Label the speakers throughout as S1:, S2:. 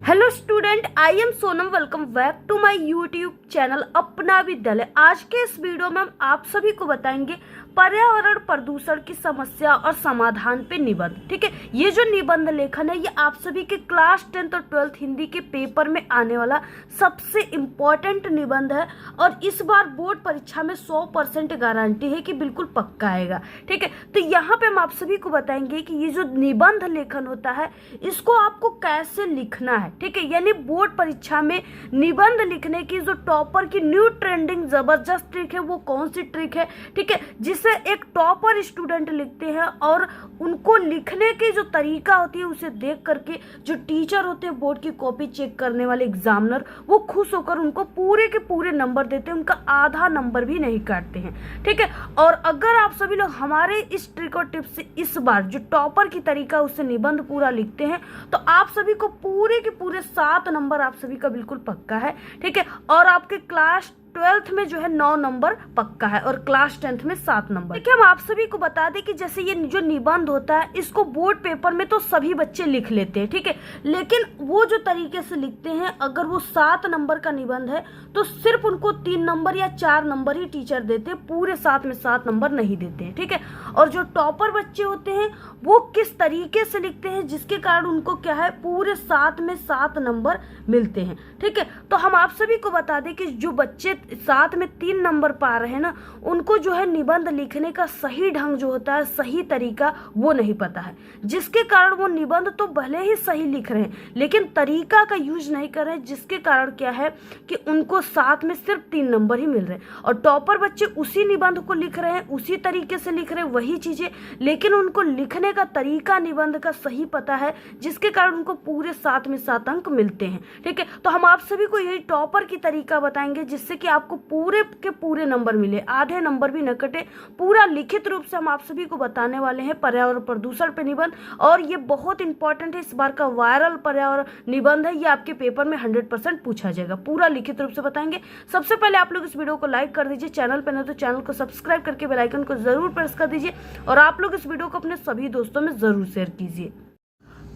S1: Hello student, I am Sonam. Welcome back to my YouTube channel Apna Vidyalaya. आज के इस video में हम आप सभी को बताएंगे पर्यावरण प्रदूषण की समस्या और समाधान पे निबंध। ठीक है, ये जो निबंध लेखन है ये आप सभी के क्लास 10th और 12th हिंदी के पेपर में आने वाला सबसे इम्पोर्टेंट निबंध है और इस बार बोर्ड परीक्षा में 100% गारंटी है कि बिल्कुल पक्का आएगा। ठीक है, तो यहाँ पे हम आप सभी को बताएंगे कि ये जो निबंध लेखन होता है इसको आपको कैसे लिखना है। ठीक है, यानी बोर्ड परीक्षा में निबंध लिखने की जो टॉपर की न्यू ट्रेंडिंग जबरदस्त ट्रिक है वो कौन सी ट्रिक है। ठीक है, जिसे एक टॉपर स्टूडेंट लिखते हैं और उनको लिखने की जो तरीका होती है उसे देख करके जो टीचर होते हैं बोर्ड की कॉपी चेक करने वाले एग्जामिनर वो खुश होकर उनको पूरे के पूरे नंबर देते हैं, उनका आधा नंबर भी नहीं काटते हैं। ठीक है, और अगर आप सभी लोग हमारे इस ट्रिक और टिप्स से इस बार जो टॉपर की तरीका उससे निबंध पूरा लिखते हैं तो आप सभी को पूरे के पूरे 7 नंबर आप सभी का बिल्कुल पक्का है। ठीक है, और आपके क्लास 12th में जो है 9 नंबर पक्का है और क्लास 10th में 7 नंबर। देखिए, हम आप सभी को बता दें कि जैसे ये जो निबंध होता है इसको बोर्ड पेपर में तो सभी बच्चे लिख लेते हैं। ठीक है, लेकिन वो जो तरीके से लिखते हैं अगर वो 7 नंबर का निबंध है तो सिर्फ उनको 3 नंबर या 4 नंबर ही टीचर देते हैं, पूरे 7 में 7 नंबर नहीं देते हैं। ठीक है, और जो टॉपर बच्चे होते हैं वो किस तरीके से लिखते हैं जिसके कारण उनको क्या है पूरे 7 में 7 नंबर मिलते हैं। ठीक है, तो हम आप सभी को बता दें कि जो बच्चे 7 में 3 नंबर पा रहे हैं ना उनको जो है निबंध लिखने का सही ढंग जो होता है सही तरीका वो नहीं पता है, जिसके कारण वो निबंध तो भले ही सही लिख रहे हैं लेकिन तरीका का यूज नहीं कर रहे हैं, जिसके कारण क्या है कि उनको 7 में सिर्फ 3 नंबर ही मिल रहे हैं। और टॉपर बच्चे उसी निबंध को लिख रहे हैं, उसी तरीके से लिख रहे हैं वही चीजें, लेकिन उनको लिखने का तरीका निबंध का सही पता है जिसके कारण उनको पूरे 7 में 7 अंक मिलते हैं। ठीक है, तो हम आप सभी को यही टॉपर की तरीका बताएंगे जिससे कि आपको पूरे के पूरे नंबर मिले, आधे नंबर भी न कटे। पूरा लिखित रूप से हम आप सभी को बताने वाले हैं पर्यावरण प्रदूषण पे निबंध, और ये बहुत इंपॉर्टेंट है। इस बार का वायरल पर्यावरण निबंध है, ये आपके पेपर में 100% पूछा जाएगा। पूरा लिखित रूप से बताएंगे। सबसे पहले आप लोग इस वीडियो को लाइक कर दीजिए, चैनल पर न तो चैनल को सब्सक्राइब करके बेल आइकन को जरूर प्रेस कर दीजिए और आप लोग इस वीडियो को अपने सभी दोस्तों में जरूर शेयर कीजिए।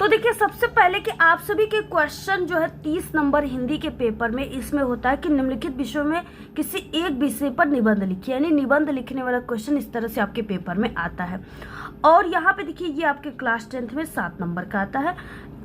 S1: तो देखिए, सबसे पहले कि आप सभी के क्वेश्चन जो है 30 नंबर हिंदी के पेपर में इसमें होता है कि निम्नलिखित विषयों में किसी एक विषय पर निबंध लिखिए, यानी निबंध लिखने वाला क्वेश्चन इस तरह से आपके पेपर में आता है। और यहाँ पे देखिए ये आपके क्लास 10th में 7 नंबर का आता है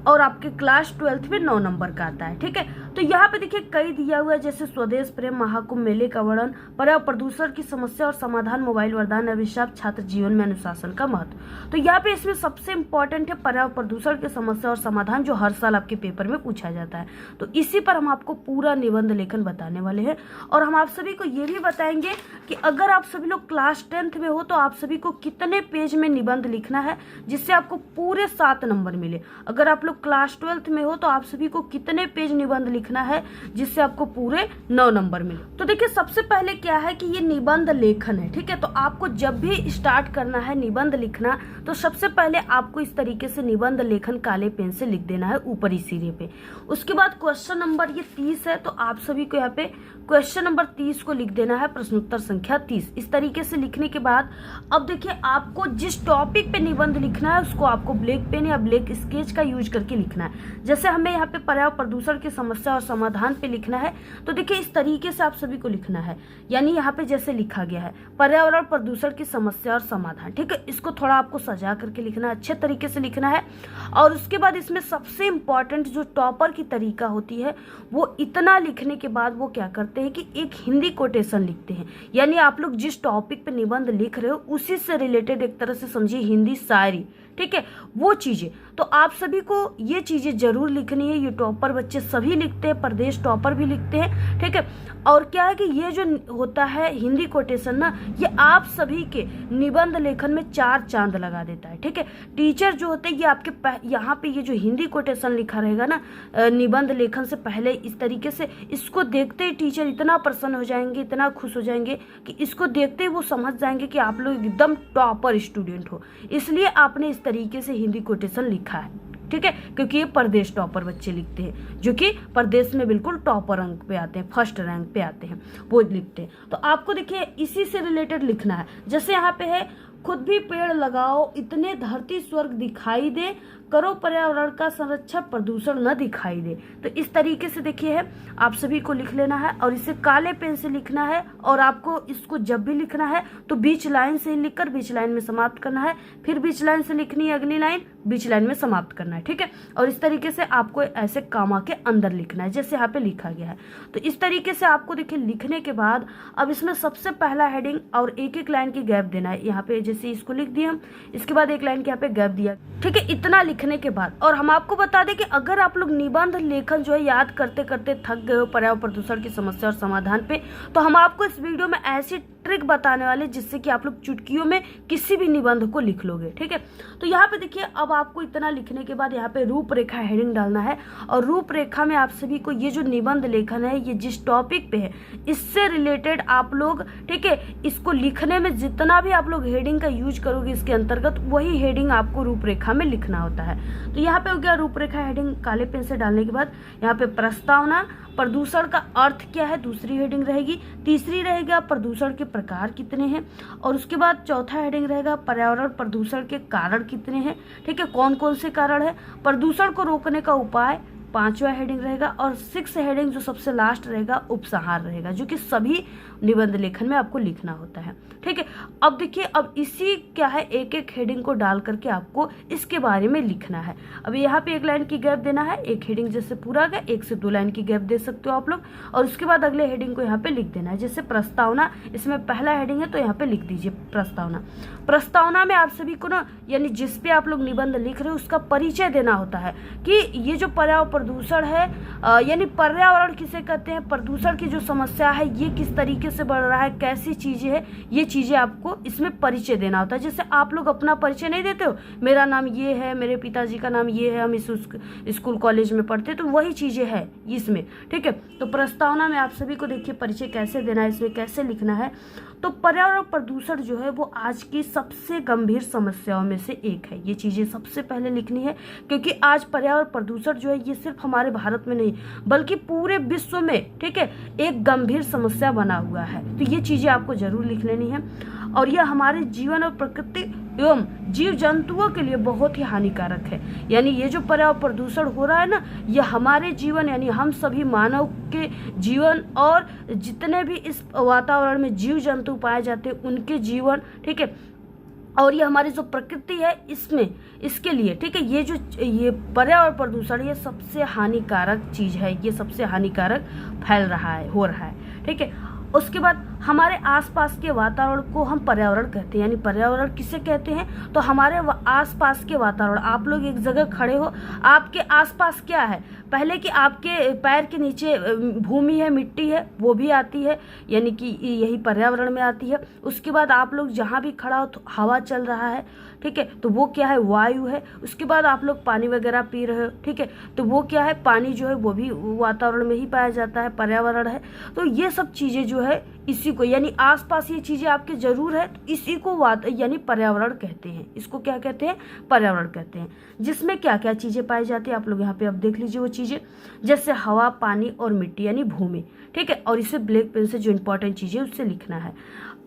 S1: और आपके क्लास 12th में 9 नंबर का आता है। ठीक है, तो यहाँ पे देखिए कई दिया हुआ है जैसे स्वदेश प्रेम, महाकुंभ मेले का वर्णन, पर्यावरण प्रदूषण की समस्या और समाधान, मोबाइल वरदान, अभिशाप, छात्र जीवन में अनुशासन का महत्व। तो यहाँ पे इसमें सबसे इंपॉर्टेंट है पर्यावरण प्रदूषण की समस्या और समाधान, जो हर साल आपके पेपर में पूछा जाता है। तो इसी पर हम आपको पूरा निबंध लेखन बताने वाले हैं और हम आप सभी को ये भी बताएंगे कि अगर आप सभी लोग क्लास 10th में हो तो आप सभी को कितने पेज में निबंध लिखना है जिससे आपको पूरे 7 नंबर मिले। अगर आप लोग क्लास 12th में हो तो आप सभी को कितने पेज निबंध लिखना है जिससे आपको पूरे 9 नंबर मिले। तो देखिए, सबसे पहले क्या है कि ये निबंध लेखन है। ठीक है, तो आपको जब भी स्टार्ट करना है निबंध लिखना तो सबसे पहले आपको इस तरीके से निबंध लेखन काले पेन से लिख देना है ऊपरी सिरे पे। उसके बाद क्वेश्चन नंबर ये 30 है तो आप सभी को यहाँ पे क्वेश्चन नंबर 30 को लिख देना है प्रश्नोत्तर संख्या 30। इस तरीके से लिखने के बाद अब देखिए आपको जिस टॉपिक पे निबंध लिखना है उसको आपको ब्लैक पेन या ब्लैक स्केच का यूज करके लिखना है। जैसे हमें यहाँ पे पर्यावरण प्रदूषण की समस्या और समाधान पे लिखना है तो देखिए इस तरीके से आप सभी को लिखना है, यानी यहाँ पे जैसे लिखा गया है पर्यावरण प्रदूषण की समस्या और समाधान। ठीक है, इसको थोड़ा आपको सजा करके लिखना है, अच्छे तरीके से लिखना है। और उसके बाद इसमें सबसे इंपॉर्टेंट जो टॉपर की तरीका होती है वो इतना लिखने के बाद वो क्या करते हैं कि एक हिंदी कोटेशन लिखते हैं, यानी आप लोग जिस टॉपिक पे निबंध लिख रहे हो उसी से रिलेटेड एक तरह से समझिए हिंदी शायरी। ठीक है, वो चीजें तो आप सभी को ये चीजें जरूर लिखनी है। ये टॉपर बच्चे सभी लिखते हैं, प्रदेश टॉपर भी लिखते हैं। ठीक है, और क्या है कि ये जो होता है हिंदी कोटेशन ना ये आप सभी के निबंध लेखन में 4 चांद लगा देता है। ठीक है, टीचर जो होते हैं ये आपके यहाँ पे ये जो हिंदी कोटेशन लिखा रहेगा ना निबंध लेखन से पहले इस तरीके से, इसको देखते ही टीचर इतना प्रसन्न हो जाएंगे, इतना खुश हो जाएंगे कि इसको देखते ही वो समझ जाएंगे कि आप लोग एकदम टॉपर स्टूडेंट हो, इसलिए आपने इस तरीके से हिंदी कोटेशन लिखा है। ठीक है, क्योंकि ये प्रदेश टॉपर बच्चे लिखते हैं जो कि प्रदेश में बिल्कुल टॉपर अंक पे आते हैं, फर्स्ट रैंक पे आते हैं, वो लिखते हैं। तो आपको देखिए इसी से रिलेटेड लिखना है। जैसे यहाँ पे है खुद भी पेड़ लगाओ, इतने धरती स्वर्ग दिखाई दे, करो पर्यावरण का संरक्षण, प्रदूषण न दिखाई दे। तो इस तरीके से देखिए है, आप सभी को लिख लेना है और इसे काले पेन से लिखना है। और आपको इसको जब भी लिखना है तो बीच लाइन से ही लिखकर बीच लाइन में समाप्त करना है, फिर बीच लाइन से लिखनी है अगली लाइन, बीच लाइन में समाप्त करना है, ठीक है। और इस तरीके से आपको ऐसे कामा के अंदर लिखना है जैसे यहाँ पे लिखा गया है। तो इस तरीके से आपको देखिए लिखने के बाद अब इसमें सबसे पहला हेडिंग और एक एक लाइन की गैप देना है। यहाँ पे जैसे इसको लिख दिया हम, इसके बाद एक लाइन के यहाँ पे गैप दिया, ठीक है। इतना लिखने के बाद और हम आपको बता दें कि अगर आप लोग निबंध लेखन जो है याद करते करते थक गए हो पर्यावरण प्रदूषण की समस्या और समाधान पे, तो हम आपको इस वीडियो में ऐसी ट्रिक बताने वाले जिससे कि आप लोग चुटकियों में किसी भी निबंध को लिख लोगे, ठीक है। तो यहाँ पे देखिए अब आपको इतना लिखने के बाद यहाँ पे रूपरेखा हेडिंग डालना है और रूपरेखा में आप सभी को ये जो निबंध लेखन है, ये जिस टॉपिक पे है इससे रिलेटेड आप लोग, ठीक है, इसको लिखने में जितना भी आप लोग हेडिंग का यूज करोगे इसके अंतर्गत वही हेडिंग आपको रूपरेखा में लिखना होता है। तो यहाँ पे हो गया रूपरेखा हेडिंग काले पेन से डालने के बाद। यहाँ पे प्रस्तावना, प्रदूषण का अर्थ क्या है, दूसरी हेडिंग रहेगी। तीसरी रहेगा प्रदूषण के प्रकार कितने हैं, और उसके बाद चौथा हेडिंग रहेगा पर्यावरण प्रदूषण के कारण कितने हैं, ठीक है, कौन कौन से कारण है, प्रदूषण को रोकने का उपाय पांचवा हेडिंग रहेगा। और 6 हेडिंग जो सबसे लास्ट रहेगा उपसंहार रहेगा, जो कि सभी निबंध लेखन में आपको लिखना होता है, ठीक है। अब देखिए अब इसी क्या है एक एक हेडिंग को डाल करके आपको इसके बारे में लिखना है। अब यहाँ पे एक लाइन की गैप देना है, एक हेडिंग जैसे पूरा गया 1 से 2 लाइन की गैप दे सकते हो आप लोग, और उसके बाद अगले हेडिंग को यहाँ पे लिख देना है। जैसे प्रस्तावना, इसमें पहला हेडिंग है तो यहाँ पे लिख दीजिए प्रस्तावना। प्रस्तावना में आप सभी को ना, यानी जिस पे आप लोग निबंध लिख रहे हो उसका परिचय देना होता है कि ये जो पर्यावरण प्रदूषण है, यानी पर्यावरण किसे कहते हैं, प्रदूषण की जो समस्या है ये किस तरीके से बढ़ रहा है, कैसी चीजें है, ये चीजें आपको इसमें परिचय देना होता है। जैसे आप लोग अपना परिचय नहीं देते हो, मेरा नाम ये है, मेरे पिताजी का नाम ये है, हम इस स्कूल कॉलेज में पढ़ते, तो वही चीजें है इसमें, ठीक है। तो प्रस्तावना में आप सभी को देखिए परिचय कैसे देना है, इसमें कैसे लिखना है। तो पर्यावरण प्रदूषण जो है वो आज की सबसे गंभीर समस्याओं में से एक है, ये चीजें सबसे पहले लिखनी है, क्योंकि आज पर्यावरण प्रदूषण जो है ये सिर्फ हमारे भारत में नहीं बल्कि पूरे विश्व में, ठीक है, एक गंभीर समस्या बना हुआ है। तो ये चीजें आपको जरूर लिख लेनी है, और यह हमारे जीवन और प्रकृति एवं जीव जंतुओं के लिए बहुत ही हानिकारक है। यानी ये जो पर्यावरण प्रदूषण हो रहा है ना, यह हमारे जीवन यानी हम सभी मानव के जीवन और जितने भी इस वातावरण में जीव जंतु पाए जाते हैं उनके जीवन, ठीक है, और ये हमारी जो प्रकृति है इसमें, इसके लिए, ठीक है, ये पर्यावरण प्रदूषण ये सबसे हानिकारक चीज है, ये सबसे हानिकारक फैल रहा है, हो रहा है, ठीक है। उसके बाद हमारे आसपास के वातावरण को हम पर्यावरण कहते हैं, यानी पर्यावरण किसे कहते हैं, तो हमारे आसपास के वातावरण, आप लोग एक जगह खड़े हो, आपके आसपास क्या है, पहले कि आपके पैर के नीचे भूमि है, मिट्टी है, वो भी आती है, यानी कि यही पर्यावरण में आती है। उसके बाद आप लोग जहाँ भी खड़ा हो तो हवा चल रहा है, ठीक है, तो वो क्या है, वायु है। उसके बाद आप लोग पानी वगैरह पी रहे हो, ठीक है, तो वो क्या है, पानी जो है वो भी वातावरण में ही पाया जाता है, पर्यावरण है। तो ये सब चीजें जो है इसी को, यानी आसपास ये चीजें आपके जरूर है, तो इसी को यानी पर्यावरण कहते हैं। इसको क्या कहते हैं, पर्यावरण कहते हैं, जिसमें क्या क्या चीजें पाई जाती है आप लोग यहाँ पे अब देख लीजिए वो चीजें, जैसे हवा, पानी और मिट्टी यानी भूमि, ठीक है। और इसे ब्लैक पेन से जो इंपॉर्टेंट चीजें उससे लिखना है।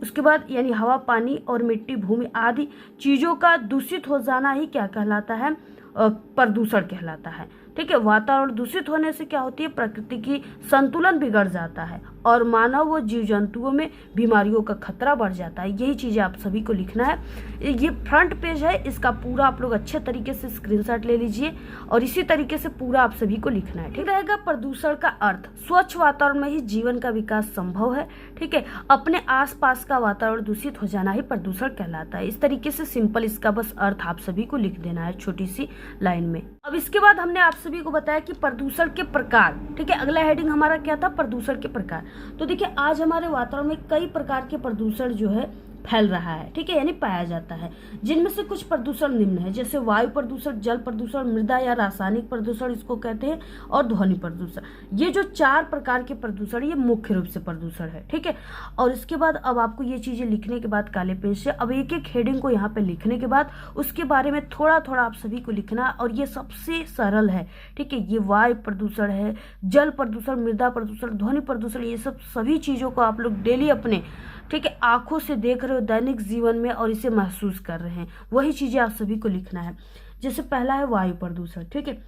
S1: उसके बाद यानी हवा, पानी और मिट्टी, भूमि आदि चीजों का दूषित हो जाना ही क्या कहलाता है, प्रदूषण कहलाता है, ठीक है। वातावरण दूषित होने से क्या होती है, प्रकृति की संतुलन बिगड़ जाता है और मानव व जीव जंतुओं में बीमारियों का खतरा बढ़ जाता है। यही चीजें आप सभी को लिखना है। ये फ्रंट पेज है, इसका पूरा आप लोग अच्छे तरीके से स्क्रीनशॉट ले लीजिए और इसी तरीके से पूरा आप सभी को लिखना है, ठीक रहेगा। प्रदूषण का अर्थ, स्वच्छ वातावरण में ही जीवन का विकास संभव है, ठीक है। अपने आसपास का वातावरण दूषित हो जाना ही प्रदूषण कहलाता है। इस तरीके से सिंपल इसका बस अर्थ आप सभी को लिख देना है छोटी सी लाइन में। अब इसके बाद हमने आप सभी को बताया कि प्रदूषण के प्रकार, ठीक है। अगला हेडिंग हमारा क्या था, प्रदूषण के प्रकार। तो देखिए आज हमारे वातावरण में कई प्रकार के प्रदूषण जो है फैल रहा है, ठीक है, यानी पाया जाता है, जिनमें से कुछ प्रदूषण निम्न है, जैसे वायु प्रदूषण, जल प्रदूषण, मृदा या रासायनिक प्रदूषण इसको कहते हैं, और ध्वनि प्रदूषण। ये जो 4 प्रकार के प्रदूषण ये मुख्य रूप से प्रदूषण है, ठीक है। और इसके बाद अब आपको ये चीजें लिखने के बाद काले पेज से अब एक एक हेडिंग को यहाँ पे लिखने के बाद उसके बारे में थोड़ा थोड़ा आप सभी को लिखना, और ये सबसे सरल है, ठीक है। ये वायु प्रदूषण है, जल प्रदूषण, मृदा प्रदूषण, ध्वनि प्रदूषण, ये सब सभी चीजों को आप लोग डेली अपने, ठीक है, आंखों से देख रहे हो दैनिक जीवन में और इसे महसूस कर रहे हैं, वही चीजें आप सभी को लिखना है। जैसे पहला है वायु प्रदूषण, ठीक है।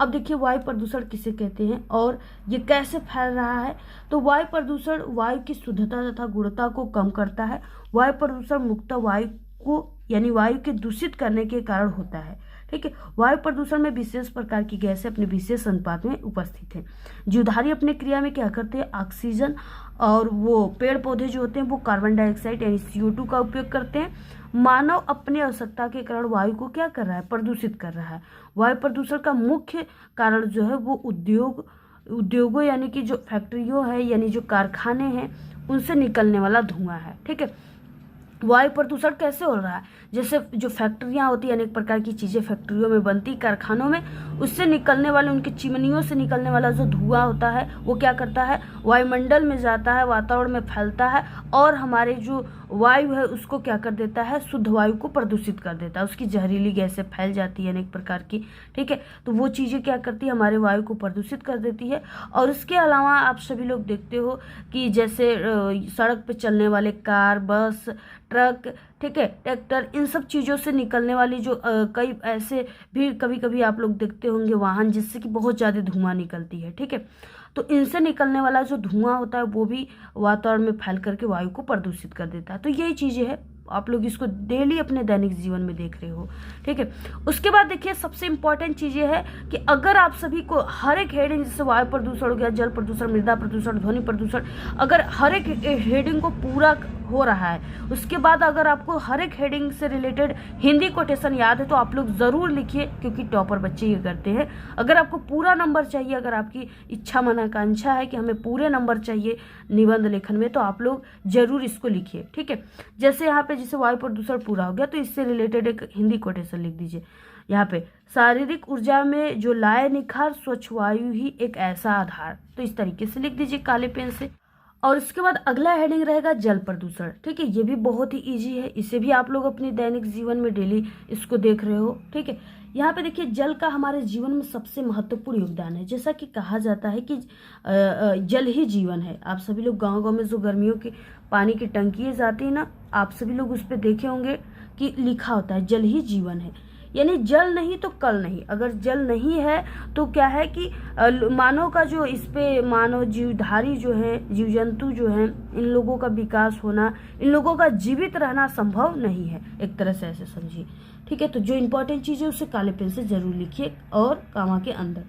S1: अब देखिए वायु प्रदूषण किसे कहते हैं और ये कैसे फैल रहा है। तो वायु प्रदूषण वायु की शुद्धता तथा गुणवत्ता को कम करता है। वायु प्रदूषण मुक्त वायु को यानी वायु के दूषित करने के कारण होता है, ठीक है। वायु प्रदूषण में विशेष प्रकार की गैसें अपने विशेष अनुपात में उपस्थित हैं। जीवधारी अपने क्रिया में क्या करते हैं, ऑक्सीजन और वो पेड़ पौधे जो होते हैं वो कार्बन डाइऑक्साइड यानी CO2 का उपयोग करते हैं। मानव अपनी आवश्यकता के कारण वायु को क्या कर रहा है, प्रदूषित कर रहा है। वायु प्रदूषण का मुख्य कारण जो है वो उद्योगों यानी कि जो फैक्ट्रियों है यानी जो कारखाने हैं उनसे निकलने वाला धुआं है, ठीक है। वायु प्रदूषण कैसे हो रहा है, जैसे जो फैक्ट्रियां होती है अनेक प्रकार की चीज़ें फैक्ट्रियों में बनती, कारखानों में, उससे निकलने वाले उनकी चिमनियों से निकलने वाला जो धुआं होता है वो क्या करता है, वायुमंडल में जाता है, वातावरण में फैलता है और हमारे जो वायु है उसको क्या कर देता है, शुद्ध वायु को प्रदूषित कर देता है। उसकी जहरीली गैसें फैल जाती है अनेक प्रकार की, ठीक है। तो वो चीज़ें क्या करती है, हमारे वायु को प्रदूषित कर देती है। और इसके अलावा आप सभी लोग देखते हो कि जैसे सड़क पे चलने वाले कार, बस, ट्रक, ठीक है, ट्रैक्टर, इन सब चीज़ों से निकलने वाली जो कई ऐसे भी कभी कभी आप लोग देखते होंगे वाहन जिससे कि बहुत ज़्यादा धुआं निकलती है, ठीक है। तो इनसे निकलने वाला जो धुआं होता है वो भी वातावरण में फैल करके वायु को प्रदूषित कर देता है। तो यही चीज़ें हैं, आप लोग इसको डेली अपने दैनिक जीवन में देख रहे हो, ठीक है। उसके बाद देखिए सबसे इंपॉर्टेंट चीज़ ये है कि अगर आप सभी को हर एक हेडिंग, जैसे वायु प्रदूषण हो गया, जल प्रदूषण, मृदा प्रदूषण, ध्वनि प्रदूषण, अगर हर एक हेडिंग को पूरा हो रहा है, उसके बाद अगर आपको हर एक हेडिंग से रिलेटेड हिंदी कोटेशन याद है तो आप लोग ज़रूर लिखिए, क्योंकि टॉपर बच्चे ये करते हैं। अगर आपको पूरा नंबर चाहिए, अगर आपकी इच्छा मनोकांक्षा है कि हमें पूरे नंबर चाहिए निबंध लेखन में, तो आप लोग जरूर इसको लिखिए, ठीक है। जैसे यहाँ पे जैसे वायु प्रदूषण पूरा हो गया तो इससे रिलेटेड एक हिंदी कोटेशन लिख दीजिए यहाँ पे, शारीरिक ऊर्जा में जो लाए निखार, स्वच्छ वायु ही एक ऐसा आधार। तो इस तरीके से लिख दीजिए काले पेन से। और इसके बाद अगला हेडिंग रहेगा जल प्रदूषण, ठीक है। ये भी बहुत ही इजी है, इसे भी आप लोग अपने दैनिक जीवन में डेली इसको देख रहे हो, ठीक है। यहाँ पे देखिए जल का हमारे जीवन में सबसे महत्वपूर्ण योगदान है। जैसा कि कहा जाता है कि जल ही जीवन है। आप सभी लोग गांव-गांव में जो गर्मियों की पानी की टंकियाँ जाती है ना, आप सभी लोग उस पर देखे होंगे कि लिखा होता है जल ही जीवन है, यानी जल नहीं तो कल नहीं। अगर जल नहीं है तो क्या है कि मानव का जो इस पे मानव जीवधारी जो है, जीव जंतु जो हैं, इन लोगों का विकास होना, इन लोगों का जीवित रहना संभव नहीं है, एक तरह से ऐसे समझिए, ठीक है। तो जो इंपॉर्टेंट चीज़ है उसे काले पेन से जरूर लिखिए और कामा के अंदर।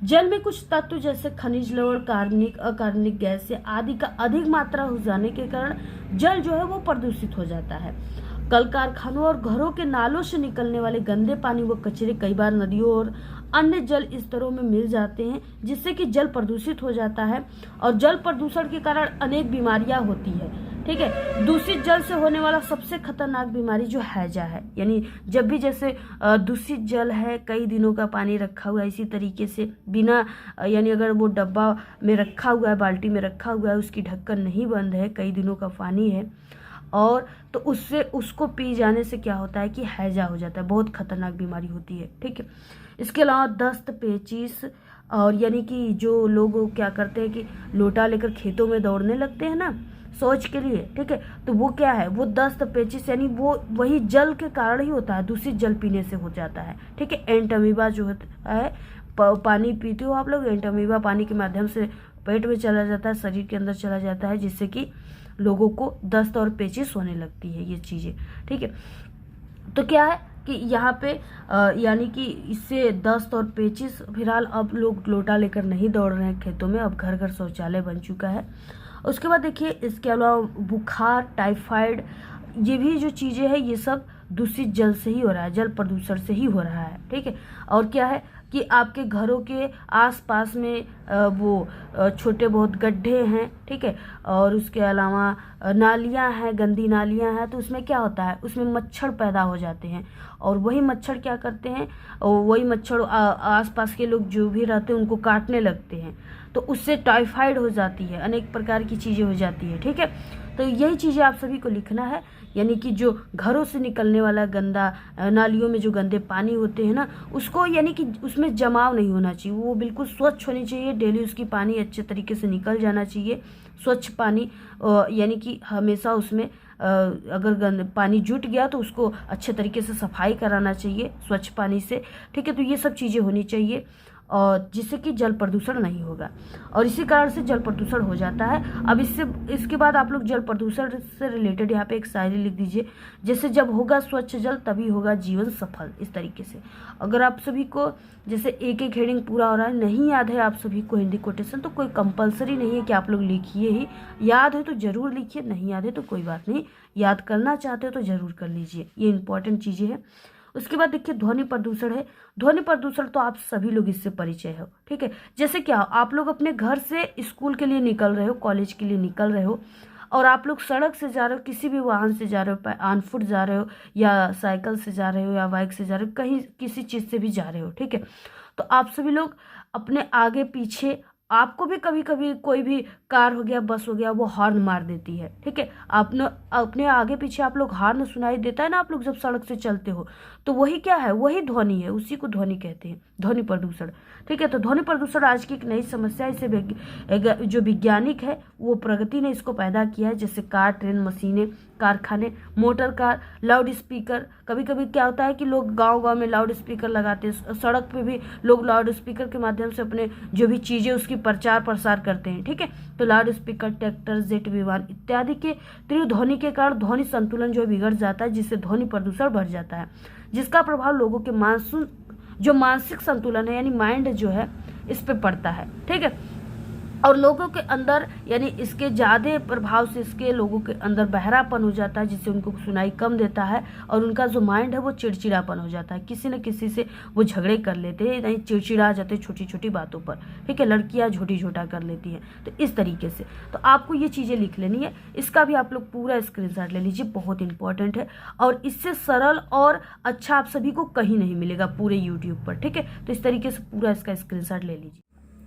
S1: जल में कुछ तत्व जैसे खनिज लवण, कार्बनिक, अकार्बनिक गैस आदि का अधिक मात्रा हो जाने के कारण जल जो है वो प्रदूषित हो जाता है। कल कारखानों और घरों के नालों से निकलने वाले गंदे पानी व कचरे कई बार नदियों और अन्य जल स्तरों में मिल जाते हैं, जिससे कि जल प्रदूषित हो जाता है। और जल प्रदूषण के कारण अनेक बीमारियां होती है, ठीक है। दूषित जल से होने वाला सबसे खतरनाक बीमारी जो हैजा है, यानी जब भी जैसे दूषित जल है, कई दिनों का पानी रखा हुआ है, इसी तरीके से बिना यानी अगर वो डब्बा में रखा हुआ है, बाल्टी में रखा हुआ है, उसकी ढक्कन नहीं बंद है, कई दिनों का पानी है, और तो उससे उसको पी जाने से क्या होता है कि हैजा हो जाता है, बहुत खतरनाक बीमारी होती है, ठीक है। इसके अलावा दस्त, पेचिश, और यानी कि जो लोग क्या करते हैं कि लोटा लेकर खेतों में दौड़ने लगते हैं ना शौच के लिए, ठीक है, तो वो क्या है, वो दस्त, पेचिश यानी वो वही जल के कारण ही होता है, दूषित जल पीने से हो जाता है, ठीक है। एंटमीबा जो होता है, पानी पीते हो आप लोग, एंटमीबा पानी के माध्यम से पेट में चला जाता है, शरीर के अंदर चला जाता है, जिससे कि लोगों को दस्त और पेचिश होने लगती है ये चीज़ें, ठीक है। तो क्या है कि यहाँ पे यानी कि इससे दस्त और पेचिश, फिलहाल अब लोग लोटा लेकर नहीं दौड़ रहे हैं खेतों में, अब घर घर शौचालय बन चुका है। उसके बाद देखिए इसके अलावा बुखार, टाइफाइड, ये भी जो चीज़ें हैं ये सब दूषित जल से ही हो रहा है, जल प्रदूषण से ही हो रहा है, ठीक है। और क्या है कि आपके घरों के आसपास में वो छोटे बहुत गड्ढे हैं, ठीक है, और उसके अलावा नालियां हैं, गंदी नालियां हैं, तो उसमें क्या होता है, उसमें मच्छर पैदा हो जाते हैं, और वही मच्छर क्या करते हैं, और वही मच्छर आसपास के लोग जो भी रहते हैं उनको काटने लगते हैं, तो उससे टाइफाइड हो जाती है, अनेक प्रकार की चीज़ें हो जाती है, ठीक है। तो यही चीज़ें आप सभी को लिखना है, यानी कि जो घरों से निकलने वाला गंदा, नालियों में जो गंदे पानी होते हैं ना, उसको यानी कि उसमें जमाव नहीं होना चाहिए, वो बिल्कुल स्वच्छ होनी चाहिए, डेली उसकी पानी अच्छे तरीके से निकल जाना चाहिए, स्वच्छ पानी, यानी कि हमेशा उसमें अगर पानी जुट गया तो उसको अच्छे तरीके से सफाई कराना चाहिए स्वच्छ पानी से, ठीक है। तो ये सब चीज़ें होनी चाहिए और जिससे कि जल प्रदूषण नहीं होगा, और इसी कारण से जल प्रदूषण हो जाता है। अब इसके बाद आप लोग जल प्रदूषण से रिलेटेड यहाँ पे एक शायरी लिख दीजिए, जैसे जब होगा स्वच्छ जल तभी होगा जीवन सफल। इस तरीके से अगर आप सभी को जैसे एक एक हेडिंग पूरा हो रहा है, नहीं याद है आप सभी को हिंदी कोटेशन, तो कोई कंपलसरी नहीं है कि आप लोग लिखिए ही, याद है तो ज़रूर लिखिए, नहीं याद है तो कोई बात नहीं, याद करना चाहते हो तो ज़रूर कर लीजिए, ये इंपॉर्टेंट चीज़ें हैं। उसके बाद देखिए ध्वनि प्रदूषण है। ध्वनि प्रदूषण तो आप सभी लोग इससे परिचय हो, ठीक है। जैसे क्या आप लोग अपने घर से स्कूल के लिए निकल रहे हो, कॉलेज के लिए निकल रहे हो, और आप लोग सड़क से जा रहे हो, किसी भी वाहन से जा रहे हो, ऑन फुट जा रहे हो या साइकिल से जा रहे हो या बाइक से जा रहे हो, कहीं किसी चीज़ से भी जा रहे हो, ठीक है। तो आप सभी लोग अपने आगे पीछे, आपको भी कभी कभी कोई भी कार हो गया, बस हो गया, वो हॉर्न मार देती है, ठीक है। आपने अपने आगे पीछे आप लोग हॉर्न सुनाई देता है ना आप लोग जब सड़क से चलते हो, तो वही क्या है, वही ध्वनि है, उसी को ध्वनि कहते हैं, ध्वनि प्रदूषण, ठीक है। तो ध्वनि प्रदूषण आज की एक नई समस्या है। इसे जो वैज्ञानिक है वो प्रगति ने इसको पैदा किया है, जैसे कार, ट्रेन, मशीनें, कारखाने, मोटर कार, लाउड स्पीकर। कभी कभी क्या होता है कि लोग गांव में लाउड स्पीकर लगाते हैं, सड़क पे भी लोग लाउड स्पीकर के माध्यम से अपने जो भी चीज़ें उसकी प्रचार प्रसार करते हैं, ठीक है। तो लाउड स्पीकर, ट्रैक्टर, जेट विमान इत्यादि के तीव्र ध्वनि के कारण ध्वनि संतुलन जो बिगड़ जाता है, जिससे ध्वनि प्रदूषण बढ़ जाता है, जिसका प्रभाव लोगों के मानसिक संतुलन है यानी माइंड जो है इस पे पड़ता है, ठीक है। और लोगों के अंदर यानी इसके ज़्यादा प्रभाव से इसके लोगों के अंदर बहरापन हो जाता है, जिससे उनको सुनाई कम देता है और उनका जो माइंड है वो चिड़चिड़ापन हो जाता है, किसी न किसी से वो झगड़े कर लेते हैं, नहीं चिड़चिड़ा जाते हैं छोटी छोटी बातों पर, ठीक है। लड़कियां झूठी झूठा कर लेती हैं, तो इस तरीके से तो आपको ये चीज़ें लिख लेनी है। इसका भी आप लोग पूरा स्क्रीनशॉट ले लीजिए, बहुत इंपॉर्टेंट है और इससे सरल और अच्छा आप सभी को कहीं नहीं मिलेगा पूरे यूट्यूब पर, ठीक है। तो इस तरीके से पूरा इसका स्क्रीनशॉट ले लीजिए।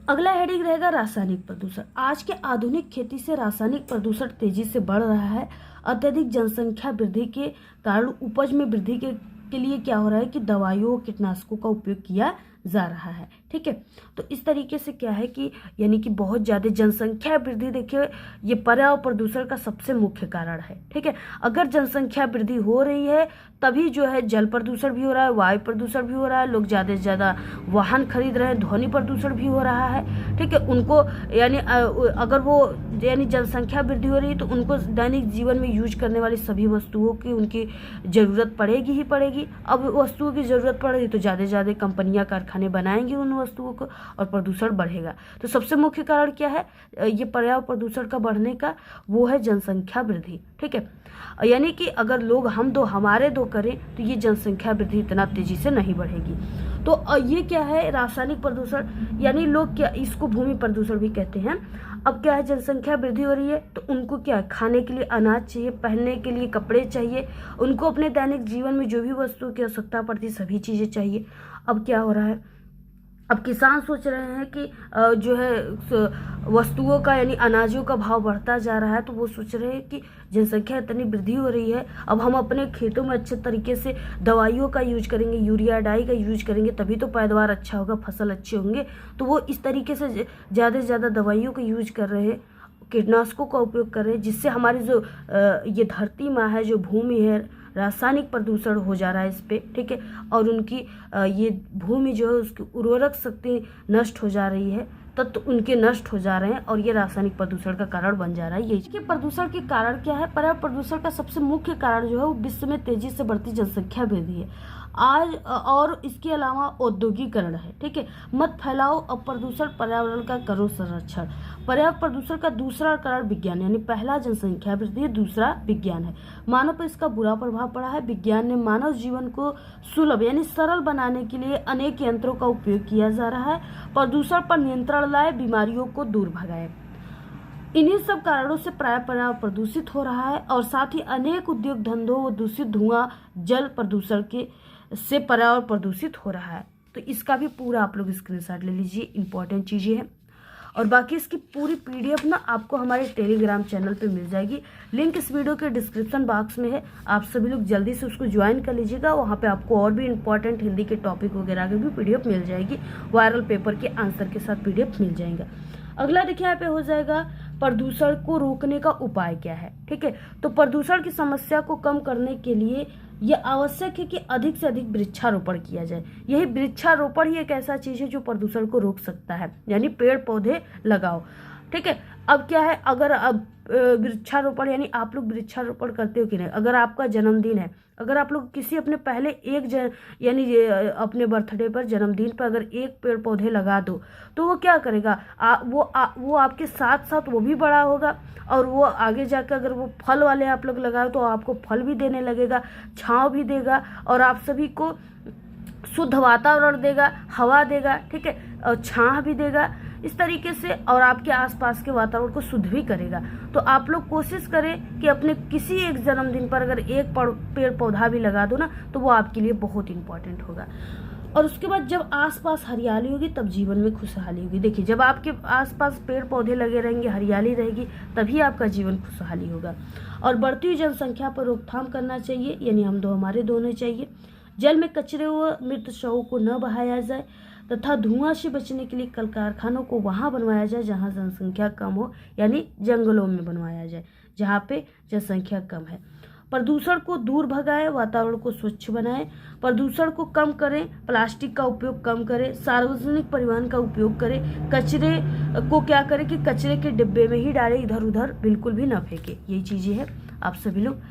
S1: अगला हेडिंग रहेगा रासायनिक प्रदूषण। आज के आधुनिक खेती से रासायनिक प्रदूषण तेजी से बढ़ रहा है। अत्यधिक जनसंख्या वृद्धि के कारण उपज में वृद्धि के लिए क्या हो रहा है कि दवाइयों और कीटनाशकों का उपयोग किया जा रहा है, ठीक है। तो इस तरीके से क्या है कि यानी कि बहुत ज़्यादा जनसंख्या वृद्धि, देखिए ये पर्यावरण प्रदूषण का सबसे मुख्य कारण है, ठीक है। अगर जनसंख्या वृद्धि हो रही है तभी जो है जल प्रदूषण भी हो रहा है, वायु प्रदूषण भी हो रहा है, लोग ज़्यादा से ज़्यादा वाहन खरीद रहे हैं, ध्वनि प्रदूषण भी हो रहा है, ठीक है। उनको यानी अगर वो यानी जनसंख्या वृद्धि हो रही है तो उनको दैनिक जीवन में यूज करने वाली सभी वस्तुओं की उनकी ज़रूरत पड़ेगी ही पड़ेगी। अब वस्तुओं की ज़रूरत पड़ रही तो ज़्यादा से ज़्यादा कंपनियाँ कारखाने बनाएंगी उन वस्तुओं को और प्रदूषण बढ़ेगा। तो सबसे मुख्य कारण क्या है ये पर्यावरण प्रदूषण का बढ़ने का, वो है जनसंख्या वृद्धि, ठीक है। यानी कि अगर लोग हमारे दो करें तो ये जनसंख्या वृद्धि इतना तेजी से नहीं बढ़ेगी। तो ये क्या है रासायनिक प्रदूषण, यानी लोग क्या इसको भूमि प्रदूषण भी कहते हैं। अब क्या है जनसंख्या वृद्धि हो रही है तो उनको क्या खाने के लिए अनाज चाहिए, पहनने के लिए कपड़े चाहिए, उनको अपने दैनिक जीवन में जो भी वस्तुओं की आवश्यकता पड़ती है सभी चीज़ें चाहिए। अब क्या हो रहा है, अब किसान सोच रहे हैं कि जो है वस्तुओं का यानी अनाजों का भाव बढ़ता जा रहा है, तो वो सोच रहे हैं कि जनसंख्या इतनी वृद्धि हो रही है, अब हम अपने खेतों में अच्छे तरीके से दवाइयों का यूज करेंगे, यूरिया डाई का यूज करेंगे, तभी तो पैदावार अच्छा होगा, फसल अच्छे होंगे। तो वो इस तरीके से ज़्यादा से ज़्यादा दवाइयों का यूज कर रहे हैं, कीटनाशकों का उपयोग कर रहे हैं, जिससे हमारी जो ये धरती माँ है, जो भूमि है, रासायनिक प्रदूषण हो जा रहा है इस पे, ठीक है। और उनकी ये भूमि जो है उसकी उर्वरक शक्ति नष्ट हो जा रही है, तत्व उनके नष्ट हो जा रहे हैं और ये रासायनिक प्रदूषण का कारण बन जा रहा है। ये कि प्रदूषण के कारण क्या है, पर्यावरण प्रदूषण का सबसे मुख्य कारण जो है वो विश्व में तेजी से बढ़ती जनसंख्या वृद्धि है आज, और इसके अलावा औद्योगिकरण है, ठीक है। मत फैलाओ अब प्रदूषण, पर्यावरण का करो संरक्षण। पर्यावरण प्रदूषण का दूसरा कारण विज्ञान, यानी पहला जनसंख्या वृद्धि, दूसरा विज्ञान है। मानव पर इसका बुरा प्रभाव पड़ा है। विज्ञान ने मानव जीवन को सुलभ यानी सरल बनाने के लिए अनेक यंत्रों का उपयोग किया जा रहा है, प्रदूषण पर नियंत्रण लाए, बीमारियों को दूर भगाए। इन्हीं सब कारणों से पर्यावरण प्रदूषित हो रहा है और साथ ही अनेक उद्योग धंधों व दूषित धुआं, जल प्रदूषण के से पर्यावरण प्रदूषित हो रहा है। तो इसका भी पूरा आप लोग स्क्रीनशॉट ले लीजिए, इंपॉर्टेंट चीज़ें हैं। और बाकी इसकी पूरी पीडीएफ ना आपको हमारे टेलीग्राम चैनल पे मिल जाएगी, लिंक इस वीडियो के डिस्क्रिप्शन बॉक्स में है। आप सभी लोग जल्दी से उसको ज्वाइन कर लीजिएगा, वहाँ पे आपको और भी इंपॉर्टेंट हिंदी के टॉपिक वगैरह की भी पीडीएफ मिल जाएगी, वायरल पेपर के आंसर के साथ पीडीएफ मिल जाएगा। अगला देखिए यहाँ पे हो जाएगा प्रदूषण को रोकने का उपाय क्या है। ठीक है, तो प्रदूषण की समस्या को कम करने के लिए यह आवश्यक है कि अधिक से अधिक वृक्षारोपण किया जाए। यही वृक्षारोपण ही एक ऐसा चीज है जो प्रदूषण को रोक सकता है, यानी पेड़ पौधे लगाओ। ठीक है, अब क्या है, अगर अब वृक्षारोपण यानी आप लोग वृक्षारोपण करते हो कि नहीं। अगर आपका जन्मदिन है, अगर आप लोग किसी अपने पहले यानी अपने बर्थडे पर, जन्मदिन पर अगर एक पेड़ पौधे लगा दो तो वो क्या करेगा, वो आपके साथ साथ वो भी बड़ा होगा और वो आगे जाकर अगर वो फल वाले आप लोग लगाओ तो आपको फल भी देने लगेगा, छांव भी देगा और आप सभी को शुद्ध वातावरण देगा, हवा देगा। ठीक है, और छांव भी देगा इस तरीके से, और आपके आसपास के वातावरण को शुद्ध भी करेगा। तो आप लोग कोशिश करें कि अपने किसी एक जन्मदिन पर अगर एक पेड़ पौधा भी लगा दो ना, तो वो आपके लिए बहुत इंपॉर्टेंट होगा। और उसके बाद जब आसपास हरियाली होगी तब जीवन में खुशहाली होगी। देखिए, जब आपके आसपास पेड़ पौधे लगे रहेंगे, हरियाली रहेगी, तभी आपका जीवन खुशहाली होगा। और बढ़ती हुई जनसंख्या पर रोकथाम करना चाहिए, यानी हमारे दो होने चाहिए। जल में कचरे व मृत शवों को न बहाया जाए तथा धुआं से बचने के लिए कल कारखानों को वहां बनवाया जाए जहां जनसंख्या कम हो, यानी जंगलों में बनवाया जाए जहां पे जनसंख्या कम है। प्रदूषण को दूर भगाएं, वातावरण को स्वच्छ बनाएं, प्रदूषण को कम करें, प्लास्टिक का उपयोग कम करें, सार्वजनिक परिवहन का उपयोग करें, कचरे को क्या करें कि कचरे के डिब्बे में ही डालें, इधर उधर बिल्कुल भी न फेंके। यही चीजें हैं, आप सभी लोग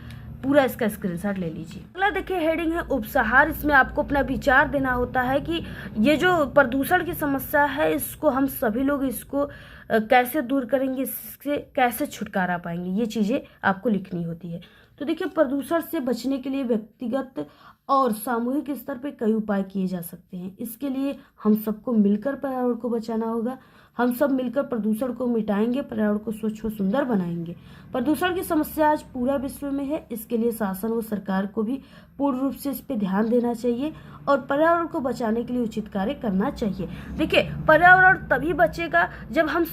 S1: पूरा इसका स्क्रीनशॉट ले लीजिए। अगला देखिए हेडिंग है उपसंहार। इसमें आपको अपना विचार देना होता है कि ये जो प्रदूषण की समस्या है इसको हम सभी लोग इसको कैसे दूर करेंगे, इससे कैसे छुटकारा पाएंगे, ये चीजें आपको लिखनी होती है। तो देखिए, प्रदूषण से बचने के लिए व्यक्तिगत और सामूहिक स्तर पर कई उपाय किए जा सकते हैं। इसके लिए हम सबको मिलकर पर्यावरण को बचाना होगा। हम सब मिलकर प्रदूषण को मिटाएंगे, पर्यावरण को स्वच्छ और सुंदर बनाएंगे। प्रदूषण की समस्या आज पूरा विश्व में है, इसके लिए शासन व सरकार को भी पूर्ण रूप से इस पे ध्यान देना चाहिए और पर्यावरण को बचाने के लिए उचित कार्य करना चाहिए। देखिए, पर्यावरण तभी बचेगा जब हम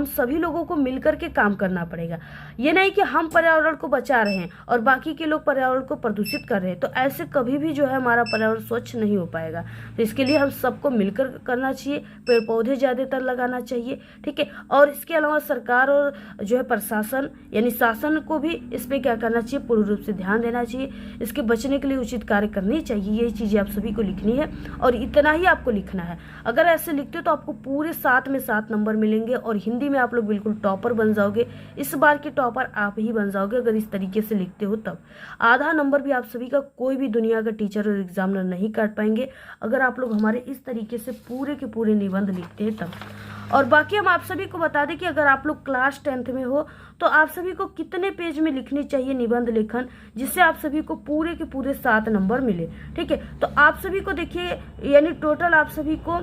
S1: सभी लोगों को मिलकर के काम करना पड़ेगा। ये नहीं कि हम पर्यावरण को बचा रहे हैं और बाकी के लोग पर्यावरण को प्रदूषित कर रहे हैं, तो ऐसे कभी भी जो है हमारा पर्यावरण स्वच्छ नहीं हो पाएगा। तो इसके लिए हम सबको मिलकर करना चाहिए, पेड़ पौधे ज्यादातर लगाना चाहिए। ठीक है, और इसके अलावा सरकार और जो है प्रशासन यानी शासन को भी इस पे क्या करना चाहिए, पूर्ण रूप से ध्यान देना चाहिए, इसके बचने के लिए उचित कार्य करनी चाहिए। यही चीजें आप सभी को लिखनी है और इतना ही आपको लिखना है। अगर ऐसे लिखते हो तो आपको पूरे 7 में 7 नंबर मिलेंगे और हिंदी में आप लोग बिल्कुल टॉपर बन जाओगे। इस बार के टॉपर आप ही बन जाओगे अगर इस तरीके से लिखते हो तब। आधा नंबर भी आप सभी का कोई भी दुनिया का टीचर और एग्जामिनर नहीं काट पाएंगे अगर आप लोग हमारे इस तरीके से पूरे के पूरे निबंध लिखते हैं तब। और बाकी हम आप सभी को बता दें कि अगर आप लोग क्लास 10th में हो तो आप सभी को कितने पेज में लिखनी चाहिए निबंध लेखन, जिससे आप सभी को पूरे के पूरे 7 नंबर मिले। ठीक है, तो आप सभी को देखिए यानी टोटल आप सभी को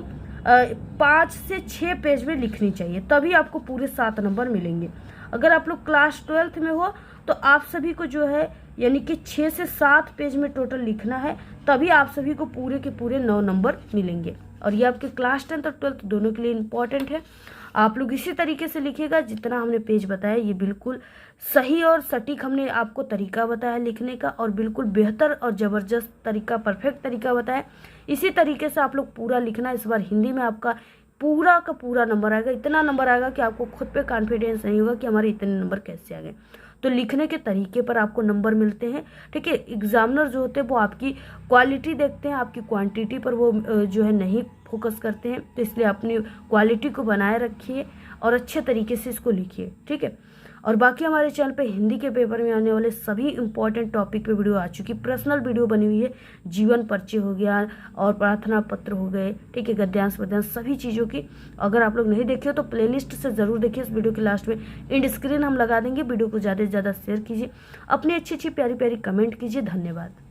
S1: 5 से 6 पेज में लिखनी चाहिए, तभी आपको पूरे 7 नंबर मिलेंगे। अगर आप लोग क्लास 12th में हो तो आप सभी को जो है यानी कि 6 से 7 पेज में टोटल लिखना है, तभी आप सभी को पूरे के पूरे 9 नंबर मिलेंगे। और ये आपके क्लास 10th और 12th दोनों के लिए इम्पॉर्टेंट है। आप लोग इसी तरीके से लिखिएगा जितना हमने पेज बताया, ये बिल्कुल सही और सटीक हमने आपको तरीका बताया लिखने का, और बिल्कुल बेहतर और ज़बरदस्त तरीका, परफेक्ट तरीका बताया। इसी तरीके से आप लोग पूरा लिखना। इस बार हिंदी में आपका पूरा का पूरा नंबर आएगा, इतना नंबर आएगा कि आपको खुद पे कॉन्फिडेंस नहीं होगा कि हमारे इतने नंबर कैसे आ गए। तो लिखने के तरीके पर आपको नंबर मिलते हैं। ठीक है, एग्जामिनर जो होते हैं वो आपकी क्वालिटी देखते हैं, आपकी क्वांटिटी पर वो जो है नहीं फोकस करते हैं। तो इसलिए अपनी क्वालिटी को बनाए रखिए और अच्छे तरीके से इसको लिखिए। ठीक है, और बाकी हमारे चैनल पे हिंदी के पेपर में आने वाले सभी इंपॉर्टेंट टॉपिक पे वीडियो आ चुकी, पर्सनल वीडियो बनी हुई है। जीवन परिचय हो गया और प्रार्थना पत्र हो गए, ठीक है, गद्यांश पद्यांश सभी चीज़ों की। अगर आप लोग नहीं देखे हो तो प्लेलिस्ट से ज़रूर देखिए। इस वीडियो के लास्ट में एंड स्क्रीन हम लगा देंगे। वीडियो को ज़्यादा से ज़्यादा शेयर कीजिए, अपनी अच्छी अच्छी प्यारी प्यारी कमेंट कीजिए। धन्यवाद।